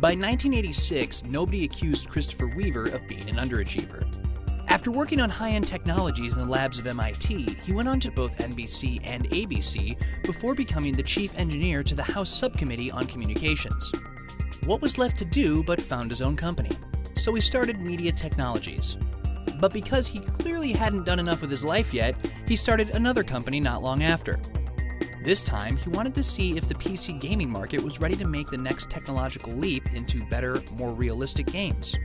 By 1986, nobody accused Christopher Weaver of being an underachiever. After working on high-end technologies in the labs of MIT, he went on to both NBC and ABC before becoming the chief engineer to the House Subcommittee on Communications. What was left to do but found his own company? So he started Media Technologies. But because he clearly hadn't done enough with his life yet, he started another company not long after. This time, he wanted to see if the PC gaming market was ready to make the next technological leap into better, more realistic games.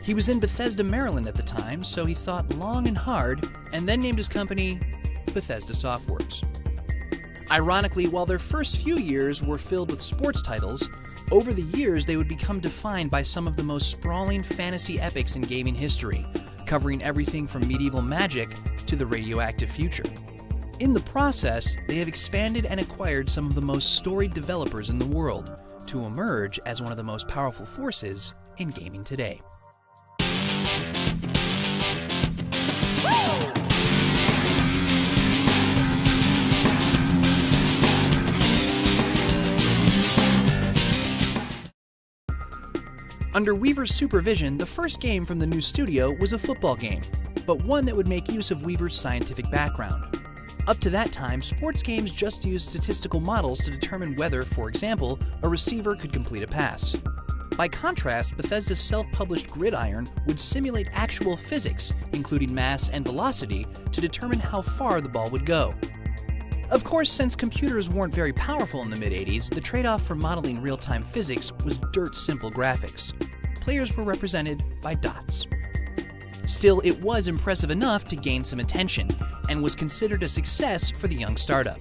He was in Bethesda, Maryland at the time, so he thought long and hard, and then named his company Bethesda Softworks. Ironically, while their first few years were filled with sports titles, over the years they would become defined by some of the most sprawling fantasy epics in gaming history, covering everything from medieval magic to the radioactive future. In the process, they have expanded and acquired some of the most storied developers in the world to emerge as one of the most powerful forces in gaming today. Under Weaver's supervision, the first game from the new studio was a football game, but one that would make use of Weaver's scientific background. Up to that time, sports games just used statistical models to determine whether, for example, a receiver could complete a pass. By contrast, Bethesda's self-published Gridiron would simulate actual physics, including mass and velocity, to determine how far the ball would go. Of course, since computers weren't very powerful in the mid-80s, the trade-off for modeling real-time physics was dirt-simple graphics. Players were represented by dots. Still, it was impressive enough to gain some attention, and was considered a success for the young startup.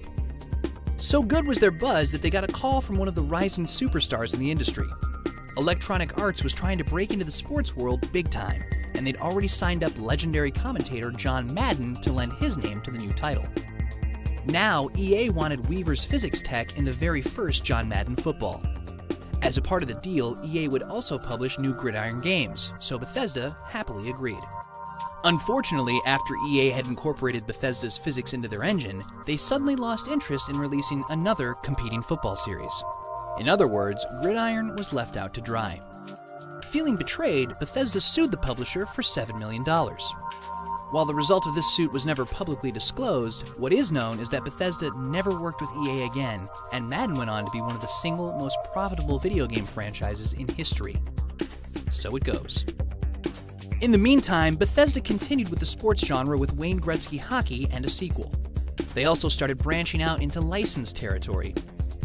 So good was their buzz that they got a call from one of the rising superstars in the industry. Electronic Arts was trying to break into the sports world big time, and they'd already signed up legendary commentator John Madden to lend his name to the new title. Now, EA wanted Weaver's physics tech in the very first John Madden football. As a part of the deal, EA would also publish new Gridiron games, so Bethesda happily agreed. Unfortunately, after EA had incorporated Bethesda's physics into their engine, they suddenly lost interest in releasing another competing football series. In other words, Gridiron was left out to dry. Feeling betrayed, Bethesda sued the publisher for $7 million. While the result of this suit was never publicly disclosed, what is known is that Bethesda never worked with EA again, and Madden went on to be one of the single most profitable video game franchises in history. So it goes. In the meantime, Bethesda continued with the sports genre with Wayne Gretzky Hockey and a sequel. They also started branching out into licensed territory.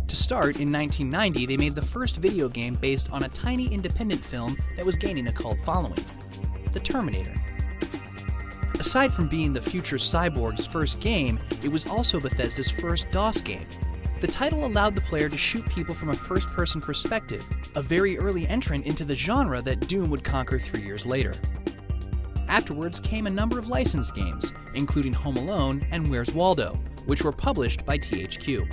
To start, in 1990, they made the first video game based on a tiny independent film that was gaining a cult following, The Terminator. Aside from being the future cyborg's first game, it was also Bethesda's first DOS game. The title allowed the player to shoot people from a first-person perspective, a very early entrant into the genre that Doom would conquer 3 years later. Afterwards came a number of licensed games, including Home Alone and Where's Waldo, which were published by THQ.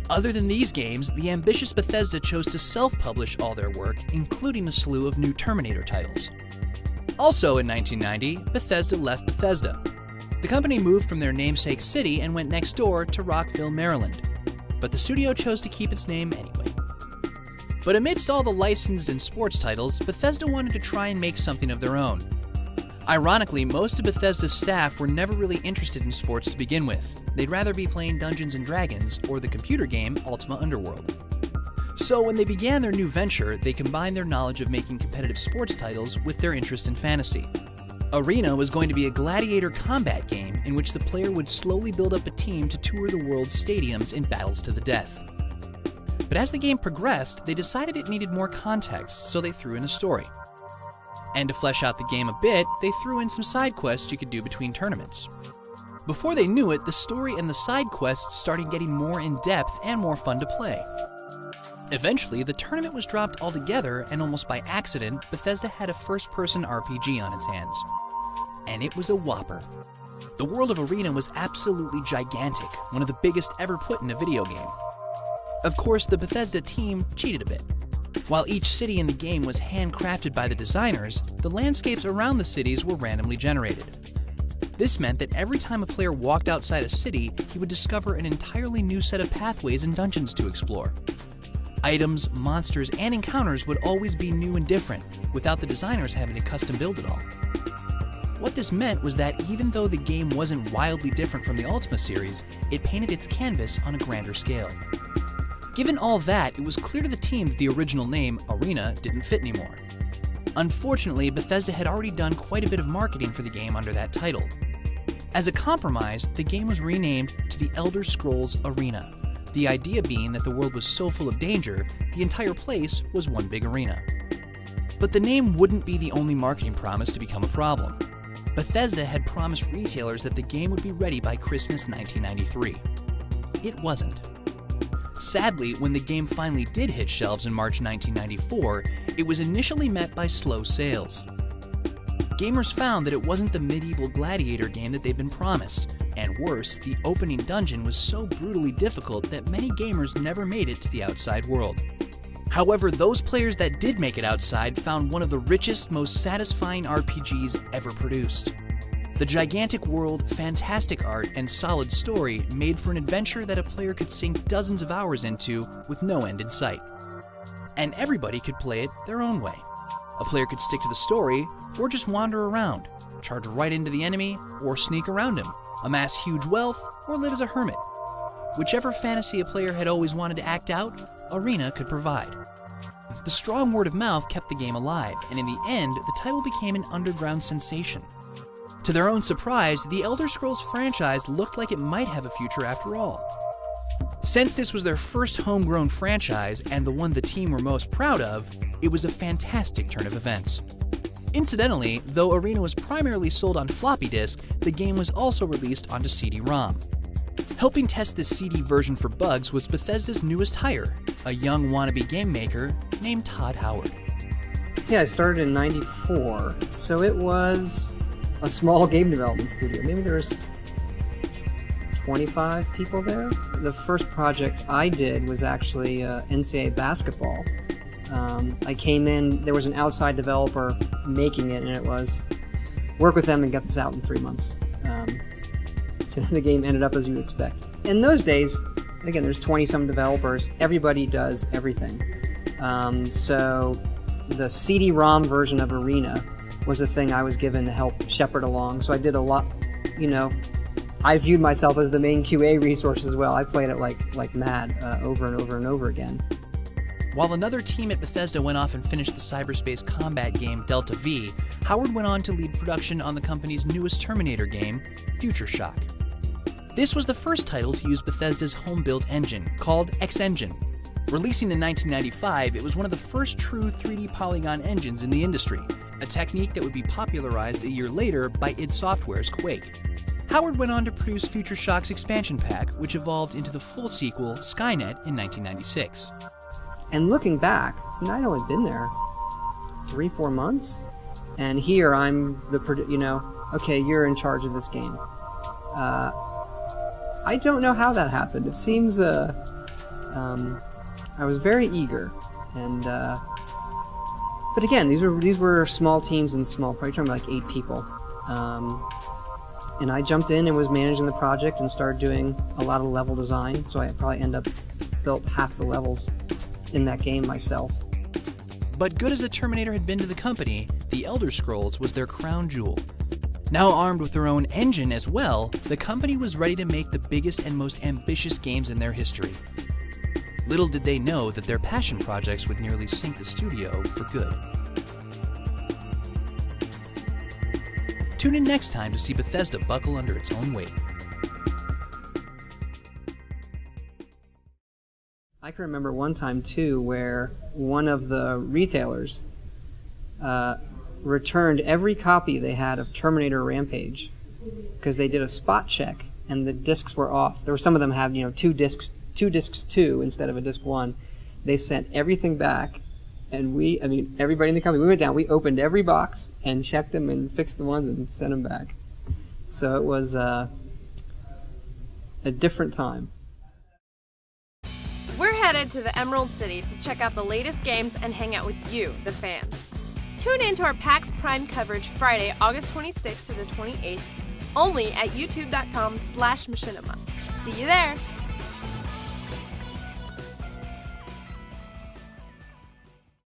Other than these games, the ambitious Bethesda chose to self-publish all their work, including a slew of new Terminator titles. Also in 1990, Bethesda left Bethesda. The company moved from their namesake city and went next door to Rockville, Maryland. But the studio chose to keep its name anyway. But amidst all the licensed and sports titles, Bethesda wanted to try and make something of their own. Ironically, most of Bethesda's staff were never really interested in sports to begin with. They'd rather be playing Dungeons & Dragons or the computer game Ultima Underworld. So when they began their new venture, they combined their knowledge of making competitive sports titles with their interest in fantasy. Arena was going to be a gladiator combat game in which the player would slowly build up a team to tour the world's stadiums in battles to the death. But as the game progressed, they decided it needed more context, so they threw in a story. And to flesh out the game a bit, they threw in some side quests you could do between tournaments. Before they knew it, the story and the side quests started getting more in-depth and more fun to play. Eventually, the tournament was dropped altogether, and almost by accident, Bethesda had a first-person RPG on its hands. And it was a whopper. The world of Arena was absolutely gigantic, one of the biggest ever put in a video game. Of course, the Bethesda team cheated a bit. While each city in the game was handcrafted by the designers, the landscapes around the cities were randomly generated. This meant that every time a player walked outside a city, he would discover an entirely new set of pathways and dungeons to explore. Items, monsters, and encounters would always be new and different, without the designers having to custom build it all. What this meant was that even though the game wasn't wildly different from the Ultima series, it painted its canvas on a grander scale. Given all that, it was clear to the team that the original name, Arena, didn't fit anymore. Unfortunately, Bethesda had already done quite a bit of marketing for the game under that title. As a compromise, the game was renamed to The Elder Scrolls Arena, the idea being that the world was so full of danger, the entire place was one big arena. But the name wouldn't be the only marketing promise to become a problem. Bethesda had promised retailers that the game would be ready by Christmas 1993. It wasn't. Sadly, when the game finally did hit shelves in March 1994, it was initially met by slow sales. Gamers found that it wasn't the medieval gladiator game that they'd been promised, and worse, the opening dungeon was so brutally difficult that many gamers never made it to the outside world. However, those players that did make it outside found one of the richest, most satisfying RPGs ever produced. The gigantic world, fantastic art, and solid story made for an adventure that a player could sink dozens of hours into with no end in sight. And everybody could play it their own way. A player could stick to the story, or just wander around, charge right into the enemy, or sneak around him, amass huge wealth, or live as a hermit. Whichever fantasy a player had always wanted to act out, Arena could provide. The strong word of mouth kept the game alive, and in the end, the title became an underground sensation. To their own surprise, the Elder Scrolls franchise looked like it might have a future after all. Since this was their first homegrown franchise, and the one the team were most proud of, it was a fantastic turn of events. Incidentally, though Arena was primarily sold on floppy disk, the game was also released onto CD-ROM. Helping test the CD version for bugs was Bethesda's newest hire, a young wannabe game maker named Todd Howard. Yeah, I started in '94, so it was a small game development studio. Maybe there was 25 people there. The first project I did was actually NCAA basketball. I came in, there was an outside developer making it, and it was work with them and get this out in 3 months. So the game ended up as you would expect. In those days, again, there's 20-some developers. Everybody does everything. So the CD-ROM version of Arena was a thing I was given to help shepherd along. So I did a lot, I viewed myself as the main QA resource as well. I played it like mad over and over and over again. While another team at Bethesda went off and finished the cyberspace combat game Delta V, Howard went on to lead production on the company's newest Terminator game, Future Shock. This was the first title to use Bethesda's home-built engine, called X-Engine. Releasing in 1995, it was one of the first true 3D polygon engines in the industry, a technique that would be popularized a year later by id Software's Quake. Howard went on to produce Future Shock's expansion pack, which evolved into the full sequel, Skynet, in 1996. And looking back, I'd only been there 3-4 months, and here I'm okay, you're in charge of this game. I don't know how that happened. It seems I was very eager, and but again, these were small teams and small. Probably talking about like 8 people, and I jumped in and was managing the project and started doing a lot of level design. So I probably built half the levels in that game myself. But good as the Terminator had been to the company, the Elder Scrolls was their crown jewel. Now armed with their own engine as well, the company was ready to make the biggest and most ambitious games in their history. Little did they know that their passion projects would nearly sink the studio for good. Tune in next time to see Bethesda buckle under its own weight. I can remember one time too where one of the retailers returned every copy they had of Terminator Rampage because they did a spot check and the discs were off. There were some of them had two discs 2 instead of a disc 1. They sent everything back, and everybody in the company, we went down, we opened every box and checked them and fixed the ones and sent them back. So it was a different time. We're headed to the Emerald City to check out the latest games and hang out with you, the fans. Tune in to our PAX Prime coverage Friday, August 26th to the 28th, only at youtube.com/machinima. See you there!